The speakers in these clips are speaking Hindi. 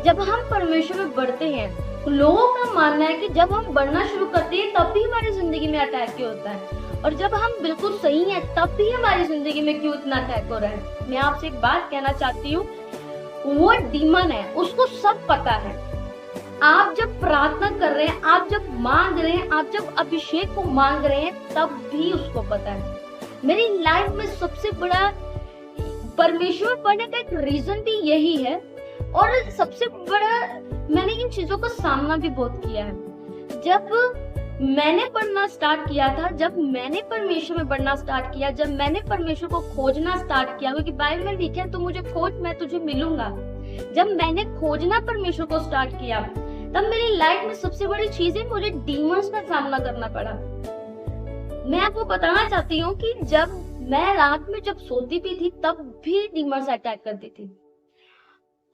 जब हम परमेश्वर में बढ़ते हैं, लोगों का मानना है कि जब हम बढ़ना शुरू करते हैं तब भी हमारी जिंदगी में अटैक क्यों होता है, और जब हम बिल्कुल सही हैं तब भी हमारी जिंदगी में क्यों इतना अटैक हो रहा है। मैं आपसे एक बात कहना चाहती हूँ, वो डीमन है, उसको सब पता है। आप जब प्रार्थना कर रहे हैं, आप जब मांग रहे हैं, आप जब अभिषेक को मांग रहे हैं, तब भी उसको पता है। मेरी लाइफ में सबसे बड़ा परमेश्वर पढ़ने का एक रीजन भी यही है, और सबसे बड़ा मैंने इन चीजों का सामना भी बहुत किया है। जब मैंने पढ़ना स्टार्ट किया था, जब मैंने परमेश्वर में बढ़ना स्टार्ट किया, जब मैंने परमेश्वर को खोजना स्टार्ट किया, क्योंकि बाइबल में लिखा है तू मुझे खोज मैं तुझे मिलूंगा। जब मैंने खोजना परमेश्वर को स्टार्ट किया, तब मेरी लाइफ में सबसे बड़ी चीज है, मुझे डीमंस का सामना करना पड़ा। मैं आपको बताना चाहती हूँ कि जब मैं रात में जब सोती भी थी तब भी डीमंस अटैक करती थी।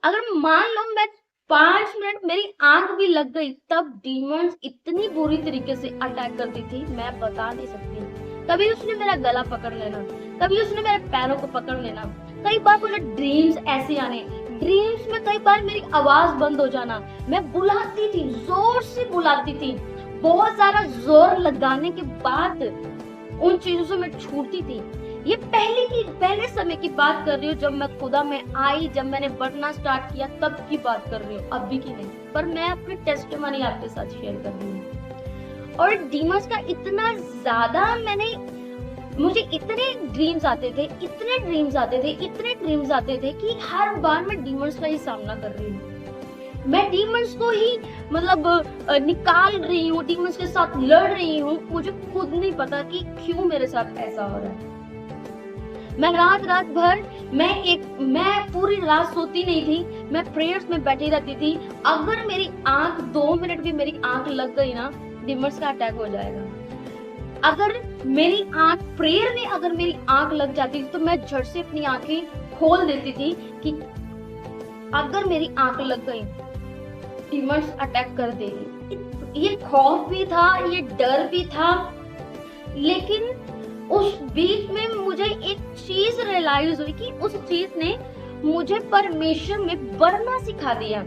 अगर मान लो मैं 5 मिनट मेरी आंख भी लग गई, तब डीमंस इतनी बुरी तरीके से अटैक करती थी, मैं बता नहीं सकती। कभी उसने मेरा गला पकड़ लेना, कभी उसने मेरे पैरों को पकड़ लेना, कई बार मुझे ड्रीम्स ऐसे आने, ड्रीम्स में कई बार मेरी आवाज बंद हो जाना, मैं बुलाती थी, जोर से बुलाती थी, बहुत सारा जोर लगाने के बाद उन चीजों से मैं छूटती थी। ये पहले समय की बात कर रही हूँ, जब मैं खुदा में आई, जब मैंने बढ़ना स्टार्ट किया, तब की बात कर रही हूँ, अभी की नहीं। पर मैं अपनी टेस्टिमनी आपके साथ शेयर कर रही हूँ। और डीमंस का इतना ज्यादा मुझे इतने ड्रीम्स आते थे, इतने ड्रीम्स आते थे कि हर बार मैं डीमंस का ही सामना कर रही हूँ। मैं डीमंस को ही निकाल रही हूँ, डीमंस के साथ लड़ रही हूँ। मुझे खुद नहीं पता कि क्यों मेरे साथ ऐसा हो रहा है। मैं रात भर मैं पूरी रात सोती नहीं थी, मैं प्रेयर्स में बैठी रहती थी। अगर मेरी आंख 2 मिनट भी मेरी आंख लग गई ना, डीमंस का अटैक हो जाएगा। अगर मेरी आंख प्रेयर में अगर मेरी आंख लग जाती थी तो मैं झट से अपनी आंखें खोल देती थी कि अगर मेरी आंख लग गई डीमंस अटैक कर देगी। ये खौफ भी था, ये डर भी था, लेकिन उस बीच में मुझे एक चीज रियलाइज हुई कि उस चीज ने मुझे परमेश्वर में बढ़ना सिखा दिया।